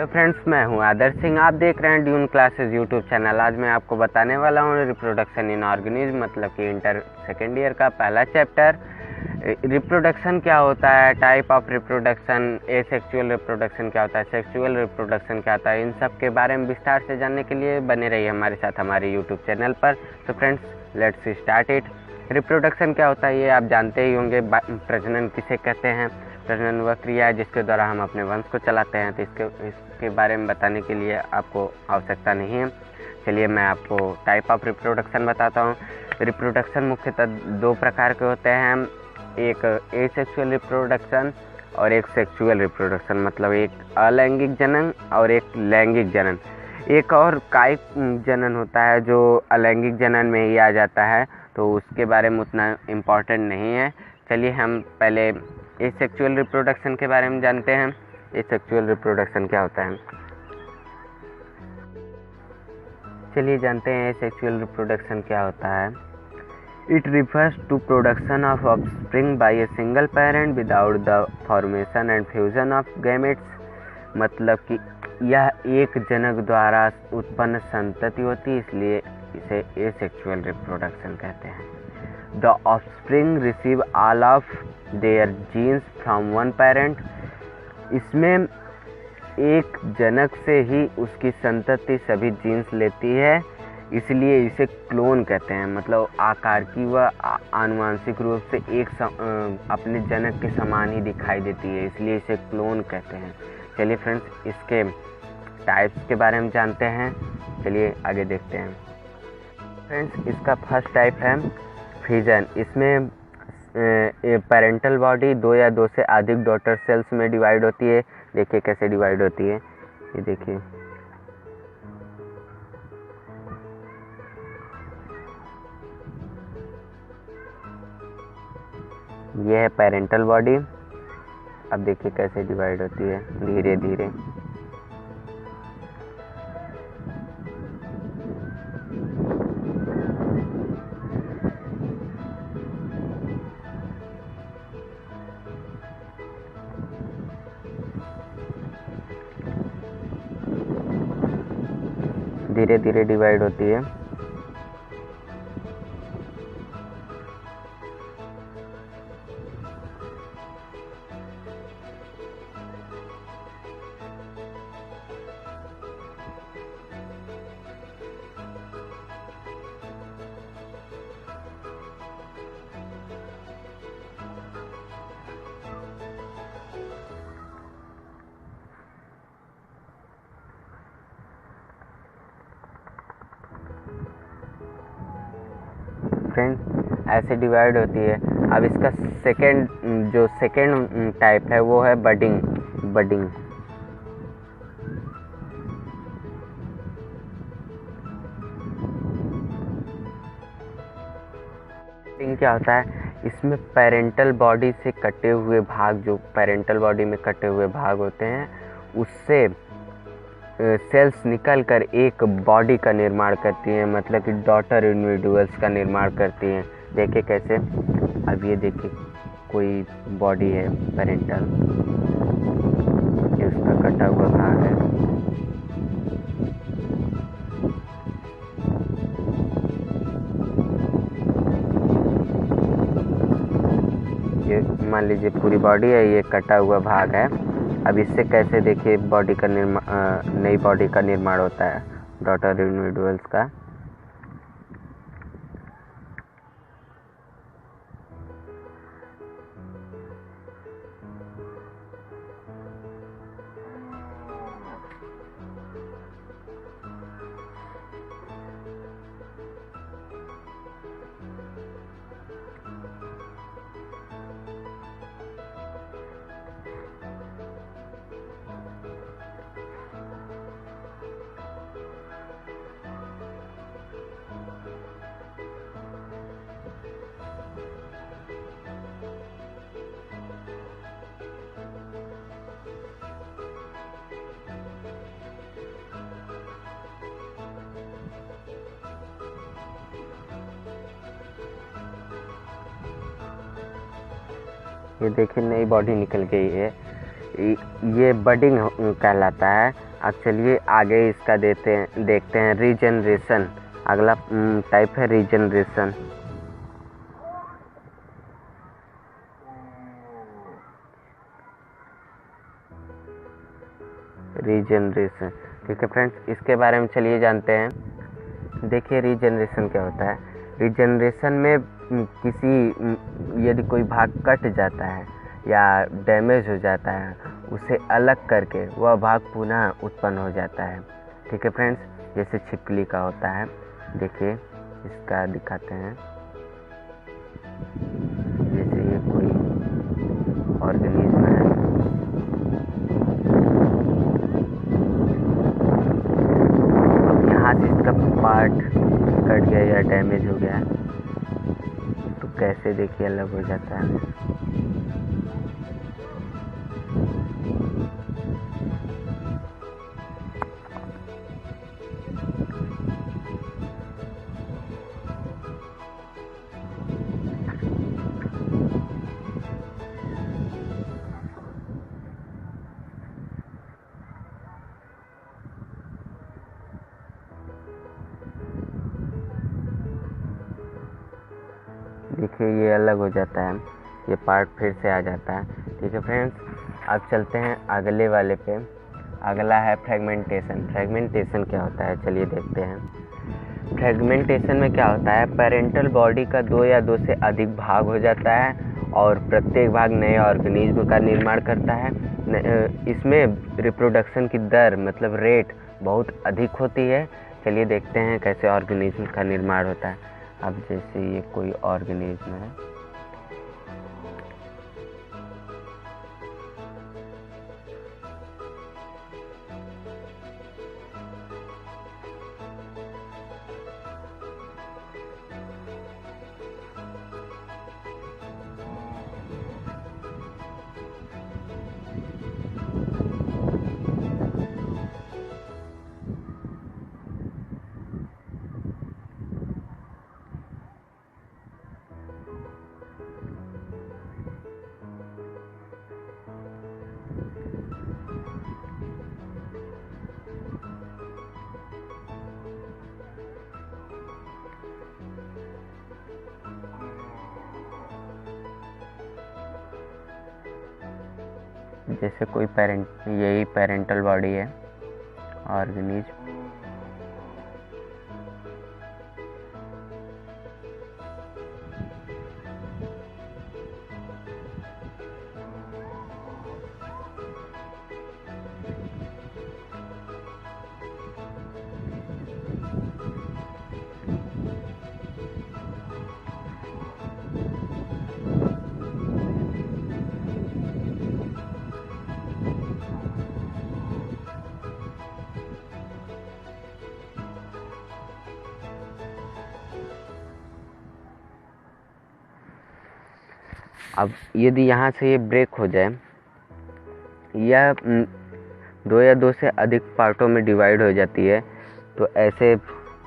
Hello friends, मैं हूं आदर्श सिंह। आप देख रहे हैं ड्यून क्लासेस यूट्यूब चैनल। आज मैं आपको बताने वाला हूं रिप्रोडक्शन इन ऑर्गेनिज्म, मतलब कि इंटर सेकेंड ईयर का पहला चैप्टर। रिप्रोडक्शन क्या होता है, type of reproduction, asexual reproduction क्या होता है, सेक्सुअल रिप्रोडक्शन क्या होता है, इन सब के बारे में विस्तार से जानने के लिए बने रहिए हमारे साथ हमारे यूट्यूब चैनल पर। तो friends, let's start it. Reproduction क्या होता है ये आप जानते ही होंगे। प्रजनन किसे कहते हैं? प्रजनन वह क्रिया है जिसके द्वारा हम अपने वंश को चलाते हैं। तो इसके बारे में बताने के लिए आपको आवश्यकता नहीं है। चलिए मैं आपको टाइप ऑफ रिप्रोडक्शन बताता हूँ। रिप्रोडक्शन मुख्यतः दो प्रकार के होते हैं, एक एसेक्सुअल रिप्रोडक्शन और एक सेक्सुअल रिप्रोडक्शन, मतलब एक अलैंगिक जनन और एक लैंगिक जनन। एक और कायिक जनन होता है जो अलैंगिक जनन में ही आ जाता है, तो उसके बारे में उतना इम्पोर्टेंट नहीं है। चलिए हम पहले एसेक्सुअल रिप्रोडक्शन के बारे में जानते हैं। एसेक्सुअल रिप्रोडक्शन क्या होता है, चलिए जानते हैं एसेक्सुअल रिप्रोडक्शन क्या होता है। It refers to production of offspring by a single parent without the formation and fusion of gametes, मतलब कि यह एक जनक द्वारा उत्पन्न संतति होती है, इसलिए इसे एसेक्सुअल रिप्रोडक्शन कहते हैं। The offspring receive all of their genes from one parent, इसमें एक जनक से ही उसकी संतति सभी जीन्स लेती है, इसलिए इसे क्लोन कहते हैं। मतलब आकार की वह आनुवांशिक रूप से अपने जनक के समान ही दिखाई देती है, इसलिए इसे क्लोन कहते हैं। चलिए फ्रेंड्स, इसके टाइप्स के बारे में जानते हैं। चलिए आगे देखते हैं। फ्रेंड्स, इसका फर्स्ट टाइप है फिजन। इसमें पेरेंटल बॉडी दो या दो से अधिक डॉटर सेल्स में डिवाइड होती है। देखिए कैसे डिवाइड होती है, ये देखिए। यह है पेरेंटल बॉडी। अब देखिए कैसे डिवाइड होती है धीरे धीरे। धीरे धीरे डिवाइड होती है। फ्रेंड्स, ऐसे डिवाइड होती है। अब इसका सेकेंड टाइप है वो है बडिंग। बडिंग क्या होता है? इसमें पेरेंटल बॉडी से कटे हुए भाग, जो पेरेंटल बॉडी में कटे हुए भाग होते हैं, उससे सेल्स निकलकर एक बॉडी का निर्माण करती हैं, मतलब कि डॉटर इंडिविजुअल्स का निर्माण करती हैं। देखिए कैसे। अब ये देखिए कोई बॉडी है पेरेंटल, ये उसका कटा हुआ भाग है। ये मान लीजिए पूरी बॉडी है, ये कटा हुआ भाग है। अब इससे कैसे देखिए बॉडी का नई बॉडी का निर्माण होता है डॉटर इंडिविजुअल्स का। ये देखिए नई बॉडी निकल गई है, ये बडिंग कहलाता है। अब चलिए आगे इसका देखते हैं रीजनरेशन। अगला टाइप है रीजनरेशन। रीजनरेशन, ठीक है फ्रेंड्स, इसके बारे में चलिए जानते हैं। देखिए रीजनरेशन क्या होता है। रीजनरेशन में यदि कोई भाग कट जाता है या डैमेज हो जाता है, उसे अलग करके वह भाग पुनः उत्पन्न हो जाता है। ठीक है फ्रेंड्स, जैसे छिपकली का होता है। देखिए इसका दिखाते हैं। जैसे ये कोई ऑर्गेनिज्म है, अब यहाँ से इसका पार्ट कट गया या डैमेज हो गया तो कैसे देखिए अलग हो जाता है। देखिए ये अलग हो जाता है, ये पार्ट फिर से आ जाता है। ठीक है फ्रेंड्स, अब चलते हैं अगले वाले पे। अगला है फ्रेगमेंटेशन। फ्रेगमेंटेशन क्या होता है चलिए देखते हैं। फ्रेगमेंटेशन में क्या होता है, पेरेंटल बॉडी का 2 या 2 से अधिक भाग हो जाता है और प्रत्येक भाग नए ऑर्गेनिज्म का निर्माण करता है। इसमें रिप्रोडक्शन की दर मतलब रेट बहुत अधिक होती है। चलिए देखते हैं कैसे ऑर्गेनिज्म का निर्माण होता है। अब जैसे ये कोई ऑर्गेनिज्म है, जैसे कोई यही पेरेंटल बॉडी है ऑर्गेनिज्म। अब यदि यहाँ से ये ब्रेक हो जाए या 2 या 2 से अधिक पार्टों में डिवाइड हो जाती है, तो ऐसे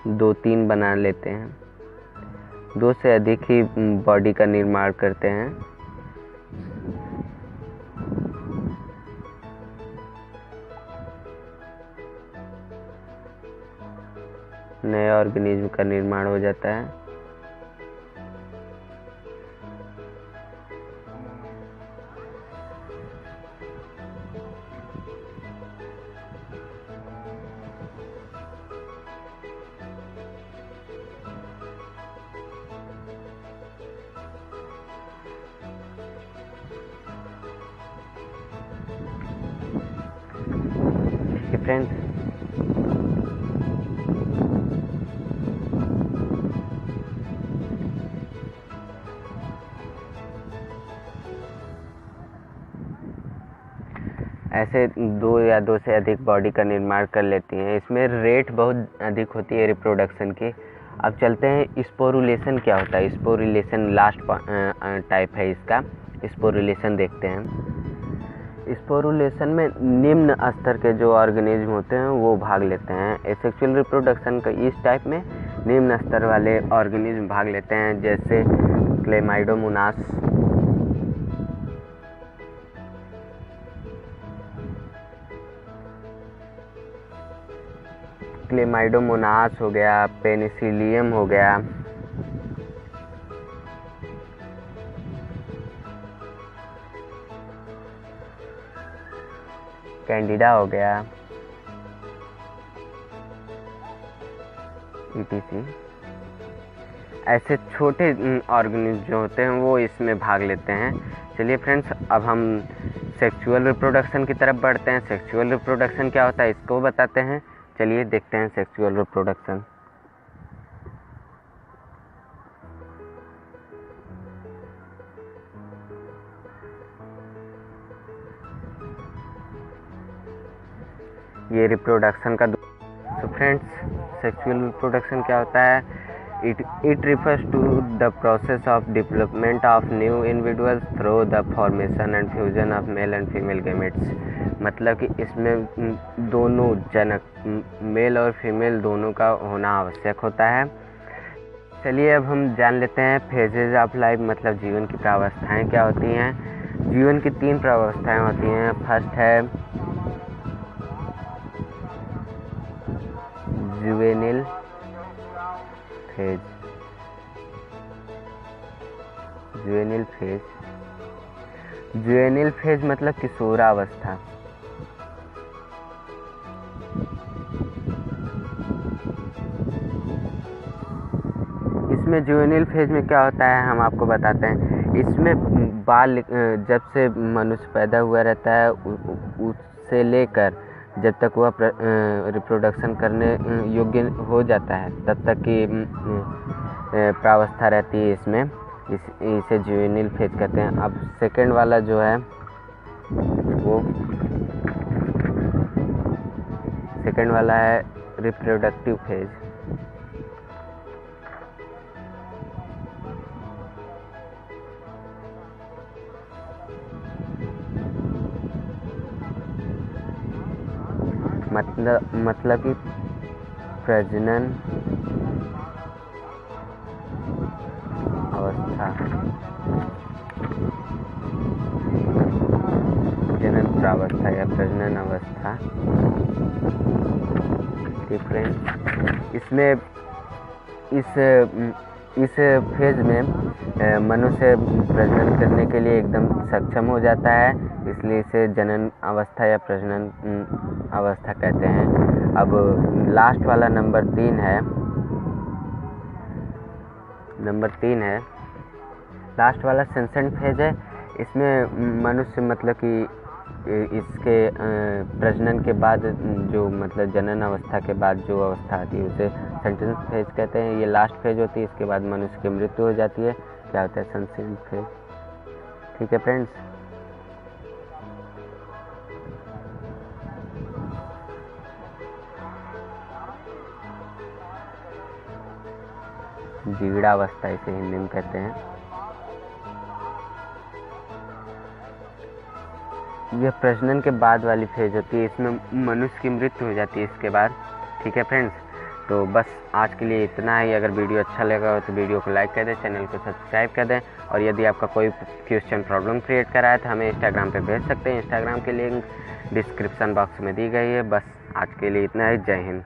2-3 बना लेते हैं। 2 से अधिक ही बॉडी का निर्माण करते हैं। नए ऑर्गेनिज्म का निर्माण हो जाता है। फ्रेंड्स, ऐसे 2 या 2 से अधिक बॉडी का निर्माण कर लेती हैं। इसमें रेट बहुत अधिक होती है रिप्रोडक्शन की। अब चलते हैं स्पोरुलेशन क्या होता है। स्पोरुलेशन लास्ट टाइप है इसका। स्पोरुलेशन देखते हैं। स्पोरुलेशन में निम्न स्तर के जो ऑर्गेनिज्म होते हैं वो भाग लेते हैं। एसेक्सुअल रिप्रोडक्शन का इस टाइप में निम्न स्तर वाले ऑर्गेनिज्म भाग लेते हैं, जैसे क्लेमाइडोमोनास, क्लेमाइडोमोनास हो गया, पेनिसिलियम हो गया, कैंडिडा हो गया, etc. ऐसे छोटे ऑर्गेनिज्म जो होते हैं वो इसमें भाग लेते हैं। चलिए फ्रेंड्स, अब हम सेक्सुअल रिप्रोडक्शन की तरफ बढ़ते हैं। सेक्सुअल रिप्रोडक्शन क्या होता है इसको बताते हैं। चलिए देखते हैं सेक्सुअल रिप्रोडक्शन। ये रिप्रोडक्शन का तो फ्रेंड्स, सेक्सुअल रिप्रोडक्शन क्या होता है? It refers to the process of development of new individuals through the formation and fusion of male and female gametes। मतलब कि इसमें दोनों जनक, मेल और फीमेल दोनों का होना आवश्यक होता है। चलिए अब हम जान लेते हैं फेजेज ऑफ लाइफ, मतलब जीवन की प्रावस्थाएं क्या होती हैं। जीवन की 3 प्रावस्थाएं होती हैं। फर्स्ट है जुवेनिल फेज। जुवेनिल फेज, जुवेनिल फेज मतलब किशोरावस्था। इसमें जुवेनिल फेज में क्या होता है हम आपको बताते हैं। इसमें बाल जब से मनुष्य पैदा हुआ रहता है उससे लेकर जब तक वह रिप्रोडक्शन करने योग्य हो जाता है तब तक की प्रावस्था रहती है इसमें। इसे जुवेनिल फेज कहते हैं। अब सेकंड वाला जो है वो सेकंड वाला है रिप्रोडक्टिव फेज। मतलब कि प्रजनन अवस्था, जनन प्रावस्था या प्रजनन अवस्था। डिफरेंट इसमें इस फेज में मनुष्य प्रजनन करने के लिए एकदम सक्षम हो जाता है, इसलिए इसे जनन अवस्था या प्रजनन अवस्था कहते हैं। अब लास्ट वाला नंबर 3 है। लास्ट वाला सेंसेंट फेज है। इसमें मनुष्य मतलब कि इसके प्रजनन के बाद जो मतलब जनन अवस्था के बाद जो अवस्था आती है उसे सेंटेंस फेज कहते हैं। ये लास्ट फेज होती है, इसके बाद मनुष्य की मृत्यु हो जाती है। क्या होता है? सेंसेंट फेज। ठीक है फ्रेंड्स, जीर्णावस्था इसे हिंदी में कहते हैं। यह प्रजनन के बाद वाली फेज होती है, इसमें मनुष्य की मृत्यु हो जाती है इसके बाद। ठीक है फ्रेंड्स, तो बस आज के लिए इतना ही। अगर वीडियो अच्छा लगा हो तो वीडियो को लाइक कर दें, चैनल को सब्सक्राइब कर दें, और यदि आपका कोई क्वेश्चन प्रॉब्लम क्रिएट करा है तो हमें इंस्टाग्राम पे भेज सकते हैं। इंस्टाग्राम की लिंक डिस्क्रिप्शन बॉक्स में दी गई है। बस आज के लिए इतना ही। जय हिंद।